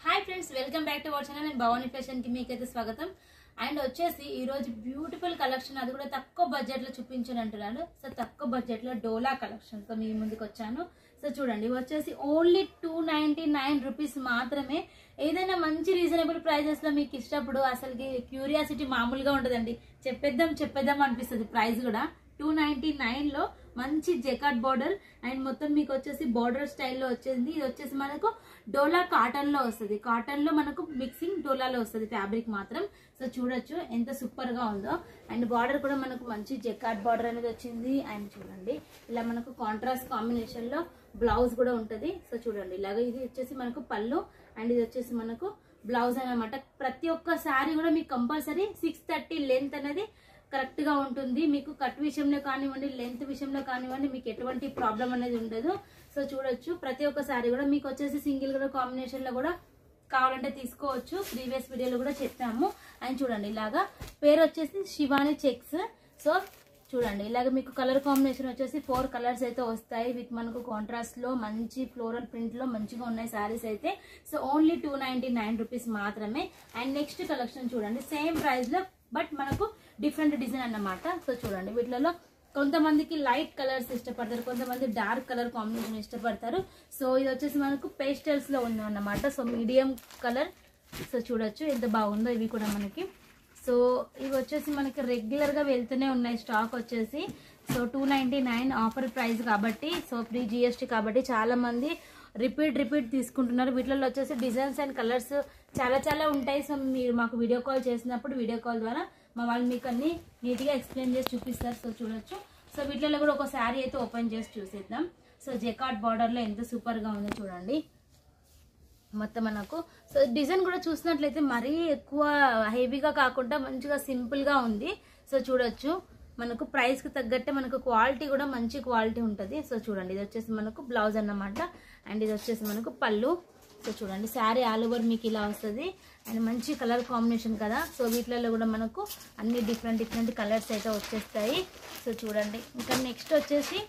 Hi friends, welcome back to our channel. నేను Bhavani fashion కి మీకైతే స్వాగతం. అండ్ వచ్చేసి ఈ రోజు బ్యూటిఫుల్ కలెక్షన్, అది కూడా తక్కువ బడ్జెట్ లో చూపించని అంటున్నాను. సో తక్కువ బడ్జెట్ లో డోలా కలెక్షన్ తో మీ ముందుకు వచ్చాను. సో చూడండి, వచ్చేసి ఓన్లీ 299 రూపీస్ మాత్రమే. ఏదైనా మంచి రీజనబుల్ ప్రైజెస్ లో మీకు ఇష్టపడు అసలుకి క్యూరియాసిటీ మామూలుగా ఉండదండి. చెప్పేద్దాం అనిపిస్తుంది. ప్రైస్ కూడా 299 లో మంచి జెకార్డ్ బార్డర్ అండ్ మొత్తం మీకు వచ్చేసి బార్డర్ స్టైల్లో వచ్చేసింది. ఇది వచ్చేసి మనకు డోలా కాటన్ లో వస్తుంది. కాటన్ లో మనకు మిక్సింగ్ డోలాలో వస్తుంది ఫ్యాబ్రిక్ మాత్రం. సో చూడొచ్చు ఎంత సూపర్ గా ఉందో. అండ్ బార్డర్ కూడా మనకు మంచి జెకార్డ్ బార్డర్ అనేది వచ్చింది. అండ్ చూడండి, ఇలా మనకు కాంట్రాస్ట్ కాంబినేషన్ లో బ్లౌజ్ కూడా ఉంటది. సో చూడండి, ఇలాగ ఇది వచ్చేసి మనకు పళ్ళు అండ్ ఇది వచ్చేసి మనకు బ్లౌజ్ అనమాట. ప్రతి ఒక్క శారీ కూడా మీకు కంపల్సరీ 630 లెంత్ అనేది కరెక్ట్ గా ఉంటుంది. మీకు కట్ విషయంలో కానివ్వండి, లెంత్ విషయంలో కానివ్వండి, మీకు ఎటువంటి ప్రాబ్లం అనేది ఉండదు. సో చూడొచ్చు, ప్రతి ఒక్క శారీ కూడా మీకు వచ్చేసి సింగిల్ కలర్ కాంబినేషన్ లో కూడా కావాలంటే తీసుకోవచ్చు. ప్రీవియస్ వీడియోలో కూడా చెప్పాము. అండ్ చూడండి, ఇలాగా పేరు వచ్చేసి శివాని చెక్స్. సో చూడండి, ఇలాగ మీకు కలర్ కాంబినేషన్ వచ్చేసి 4 కలర్స్ అయితే వస్తాయి. విత్ మనకు కాంట్రాస్ట్ లో మంచి ఫ్లోరల్ ప్రింట్ లో మంచిగా ఉన్నాయి శారీస్ అయితే. సో ఓన్లీ 299 రూపీస్ మాత్రమే. అండ్ నెక్స్ట్ కలెక్షన్ చూడండి, సేమ్ ప్రైస్ లో బట్ మనకు డిఫరెంట్ డిజైన్ అన్నమాట. సో చూడండి, వీటిలో కొంతమందికి లైట్ కలర్స్ ఇష్టపడతారు, కొంతమంది డార్క్ కలర్ కాంబినేషన్ ఇష్టపడతారు. సో ఇది వచ్చేసి మనకు పేస్టల్స్ లో ఉంది అన్నమాట. So medium colour. సో చూడొచ్చు ఎంత బాగుందో ఇవి కూడా మనకి. సో ఇవి వచ్చేసి మనకి రెగ్యులర్ గా వెళ్తూనే ఉన్నాయి స్టాక్ వచ్చేసి. సో 299 ఆఫర్ ప్రైస్ కాబట్టి, సో ఫ్రీ GST కాబట్టి చాలా మంది రిపీట్ తీసుకుంటున్నారు. వీటిలో వచ్చేసి డిజైన్స్ అండ్ కలర్స్ చాలా ఉంటాయి. సో మీరు మాకు వీడియో కాల్ చేసినప్పుడు వీడియో కాల్ ద్వారా మా వాళ్ళు మీకు అన్ని నీట్ గా ఎక్స్ప్లెయిన్ చేసి చూపిస్తారు. సో చూడొచ్చు. సో వీటిలో కూడా ఒక శారీ అయితే ఓపెన్ చేసి చూసేద్దాం. సో జెకార్డ్ బార్డర్ లో ఎంత సూపర్ గా ఉందో చూడండి మొత్తం మనకు. సో డిజైన్ కూడా చూసినట్లయితే మరీ ఎక్కువ హెవీగా కాకుండా మంచిగా సింపుల్ గా ఉంది. సో చూడొచ్చు, మనకు ప్రైస్ కి తగ్గట్టే మనకు క్వాలిటీ కూడా మంచి క్వాలిటీ ఉంటుంది. సో చూడండి, ఇది వచ్చేసి మనకు బ్లౌజ్ అన్నమాట. అండ్ ఇది వచ్చేసి మనకు పళ్ళు. సో చూడండి, శారీ ఆల్ ఓవర్ మీకు ఇలా వస్తుంది. అండ్ మంచి కలర్ కాంబినేషన్ కదా. సో వీటిలలో కూడా మనకు అన్ని డిఫరెంట్ కలర్స్ అయితే వచ్చేస్తాయి. సో చూడండి, ఇంకా నెక్స్ట్ వచ్చేసి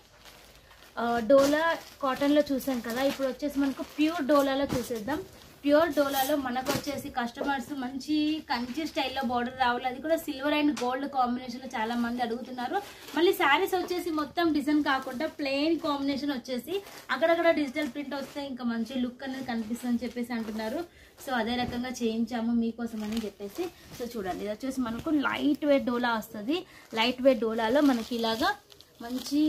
డోలా కాటన్ లో చూసాం కదా. ఇప్పుడు వచ్చేసి మనకు ప్యూర్ డోలాలో చూసేద్దాం. ప్యూర్ డోలాలో మనకు వచ్చేసి కస్టమర్స్ మంచి కంచి స్టైల్లో బార్డర్ రావాలి, అది కూడా సిల్వర్ అండ్ గోల్డ్ కాంబినేషన్ లో చాలా మంది అడుగుతున్నారు. మళ్ళీ శారీస్ వచ్చేసి మొత్తం డిజైన్ కాకుండా ప్లెయిన్ కాంబినేషన్ వచ్చేసి అక్కడక్కడ డిజిటల్ ప్రింట్ వస్తే ఇంకా మంచి లుక్ అనేది కనిపిస్తుంది అని చెప్పేసి అంటున్నారు. సో అదే రకంగా చేయించాము మీకోసం అని చెప్పేసి. సో చూడండి, ఇది వచ్చేసి మనకు లైట్ వెయిట్ డోలా వస్తుంది. లైట్ వెయిట్ డోలాలో మనకి ఇలాగా మంచి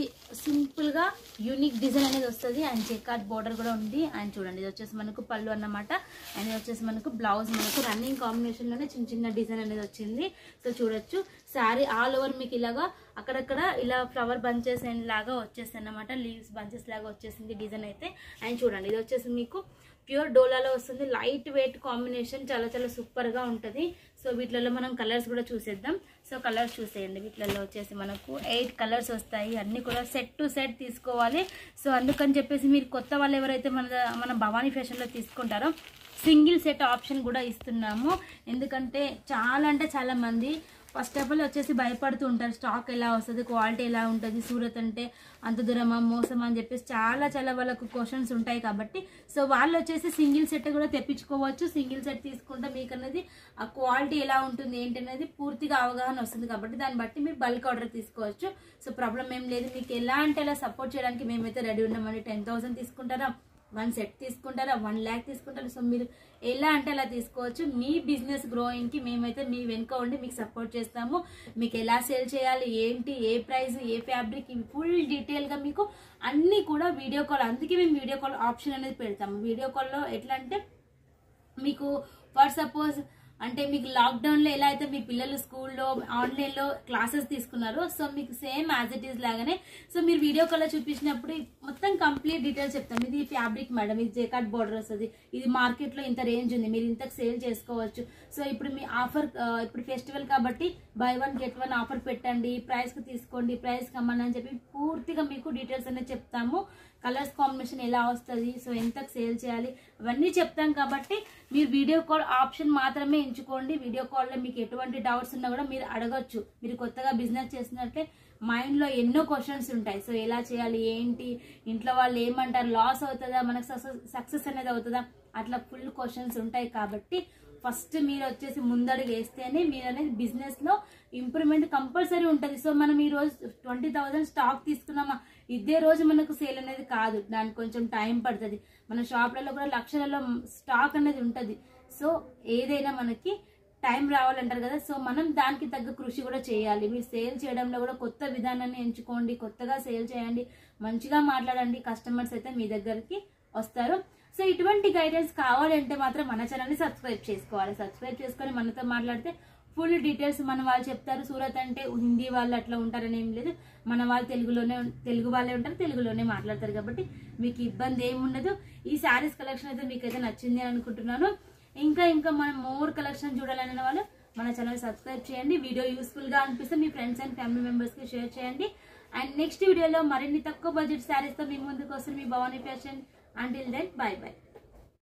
సింపుల్ గా యూనిక్ డిజైన్ అనేది వస్తుంది. అండ్ జెకార్డ్ బార్డర్ కూడా ఉంది. అండ్ చూడండి, ఇది వచ్చేసి మనకు పళ్ళు అన్నమాట. అండ్ ఇది వచ్చేసి మనకు బ్లౌజ్ మనకు రన్నింగ్ కాంబినేషన్ లోనే చిన్న డిజైన్ అనేది వచ్చింది. సో చూడొచ్చు, శారీ ఆల్ ఓవర్ మీకు ఇలాగా అక్కడక్కడ ఇలా ఫ్లవర్ బంచెస్ అండ్ లాగా వచ్చేసి అన్నమాట, లీవ్స్ బంచెస్ లాగా వచ్చేసింది డిజైన్ అయితే. అండ్ చూడండి, ఇది వచ్చేసి మీకు ప్యూర్ డోలాలో వస్తుంది. లైట్ వెయిట్ కాంబినేషన్ చాలా సూపర్ గా ఉంటది. సో వీటిలలో మనం కలర్స్ కూడా చూసేద్దాం. సో కలర్స్ చూసేయండి, వీటిలలో వచ్చేసి మనకు 8 కలర్స్ వస్తాయి. అన్ని కూడా సెట్ టు సెట్ తీసుకోవాలి. సో అందుకని చెప్పేసి మీరు కొత్త వాళ్ళు ఎవరైతే మన భవానీ ఫ్యాషన్ లో తీసుకుంటారో సింగిల్ సెట్ ఆప్షన్ కూడా ఇస్తున్నాము. ఎందుకంటే చాలా మంది ఫస్ట్ ఆఫ్ ఆల్ వచ్చేసి భయపడుతూ ఉంటారు, స్టాక్ ఎలా వస్తుంది, క్వాలిటీ ఎలా ఉంటుంది, సూరత్ అంటే అంత దూరమా, మోసమా అని చెప్పేసి చాలా వాళ్ళకు క్వశ్చన్స్ ఉంటాయి. కాబట్టి సో వాళ్ళు వచ్చేసి సింగిల్ సెట్ కూడా తెప్పించుకోవచ్చు. సింగిల్ సెట్ తీసుకుంటే మీకు అనేది ఆ క్వాలిటీ ఎలా ఉంటుంది ఏంటి అనేది పూర్తిగా అవగాహన వస్తుంది. కాబట్టి దాన్ని బట్టి మీరు బల్క్ ఆర్డర్ తీసుకోవచ్చు. సో ప్రాబ్లం ఏం లేదు. మీకు ఎలా అంటే అలా సపోర్ట్ చేయడానికి మేమైతే రెడీ ఉన్నామని. 10,000 తీసుకుంటారా, 1 సెట్ తీసుకుంటారా, 1 lakh తీసుకుంటారా. సో మీరు ఎలా అంటే అలా తీసుకోవచ్చు. మీ బిజినెస్ గ్రోయింగ్ కి మేమైతే మీ వెనుక ఉండి మీకు సపోర్ట్ చేస్తాము. మీకు ఎలా సేల్ చేయాలి, ఏంటి, ఏ ప్రైస్, ఏ ఫ్యాబ్రిక్, ఇవి ఫుల్ డీటెయిల్ గా మీకు అన్ని కూడా వీడియో కాల్. అందుకే మేము వీడియో కాల్ ఆప్షన్ అనేది పెడతాము. వీడియో కాల్లో ఎట్లా అంటే మీకు ఫర్ సపోజ్ అంటే మీకు లాక్డౌన్ లో ఎలా అయితే మీ పిల్లలు స్కూల్లో ఆన్లైన్ లో క్లాసెస్ తీసుకున్నారో, సో మీకు సేమ్ యాజ్ ఇట్ ఈస్ లాగానే సో మీరు వీడియో కాల్ చూపించినప్పుడు మొత్తం కంప్లీట్ డీటెయిల్స్ చెప్తాం. ఇది ఫ్యాబ్రిక్ మేడం, ఇది జెకార్డ్ బార్డర్ వస్తుంది, ఇది మార్కెట్ లో ఇంత రేంజ్ ఉంది, మీరు ఇంతకు సేల్ చేసుకోవచ్చు. సో ఇప్పుడు మీ ఆఫర్ ఇప్పుడు ఫెస్టివల్ కాబట్టి buy 1 get 1 ఆఫర్ పెట్టండి, ప్రైస్ కి తీసుకోండి, ప్రైస్ కమ్మని అని చెప్పి పూర్తిగా మీకు డీటెయిల్స్ అనేది చెప్తాము. కలర్స్ కాంబినేషన్ ఎలా వస్తుంది, సో ఎంతకు సేల్ చేయాలి, అవన్నీ చెప్తాం. కాబట్టి మీరు వీడియో కాల్ ఆప్షన్ మాత్రమే ఎంచుకోండి. వీడియో కాల్లో మీకు ఎటువంటి డౌట్స్ ఉన్నా కూడా మీరు అడగచ్చు. మీరు కొత్తగా బిజినెస్ చేసినట్లే మైండ్ లో ఎన్నో క్వశ్చన్స్ ఉంటాయి. సో ఎలా చేయాలి, ఏంటి, ఇంట్లో వాళ్ళు ఏమంటారు, లాస్ అవుతుందా, మనకు సక్సెస్ అనేది అవుతుందా, అట్లా ఫుల్ క్వశ్చన్స్ ఉంటాయి. కాబట్టి ఫస్ట్ మీరు వచ్చేసి ముందడుగు వేస్తేనే మీరు అనేది బిజినెస్లో ఇంప్రూవ్మెంట్ కంపల్సరీ ఉంటుంది. సో మనం ఈ రోజు 20,000 స్టాక్ తీసుకున్నామా, ఇదే రోజు మనకు సేల్ అనేది కాదు, దానికి కొంచెం టైం పడుతుంది. మన షాప్లలో కూడా లక్షలలో స్టాక్ అనేది ఉంటుంది. సో ఏదైనా మనకి టైం రావాలంటారు కదా, సో మనం దానికి తగ్గ కృషి కూడా చేయాలి. మీరు సేల్ చేయడంలో కూడా కొత్త విధానాన్ని ఎంచుకోండి, కొత్తగా సేల్ చేయండి, మంచిగా మాట్లాడండి, కస్టమర్స్ అయితే మీ దగ్గరికి వస్తారు. సో ఇటువంటి గైడెన్స్ కావాలంటే మాత్రం మన ఛానల్ని సబ్స్క్రైబ్ చేసుకోవాలి. సబ్స్క్రైబ్ చేసుకొని మనతో మాట్లాడితే ఫుల్ డీటెయిల్స్ మన వాళ్ళు చెప్తారు. సూరత్ అంటే హిందీ వాళ్ళు అట్లా ఉంటారని ఏం లేదు, మన వాళ్ళు తెలుగు వాళ్ళే ఉంటారు, తెలుగులోనే మాట్లాడతారు. కాబట్టి మీకు ఇబ్బంది ఏమి ఉండదు. ఈ శారీస్ కలెక్షన్ అయితే మీకైతే నచ్చింది అనుకుంటున్నాను. ఇంకా మనం మోర్ కలెక్షన్ చూడాలనే వాళ్ళు మన ఛానల్ సబ్స్క్రైబ్ చేయండి. వీడియో యూస్ఫుల్ గా అనిపిస్తే మీ ఫ్రెండ్స్ అండ్ ఫ్యామిలీ మెంబర్స్ కి షేర్ చేయండి. అండ్ నెక్స్ట్ వీడియోలో మరిన్ని తక్కువ బడ్జెట్ శారీస్ తో మీ ముందుకు వస్తుంది మీ Bhavani fashion. Until then, bye bye.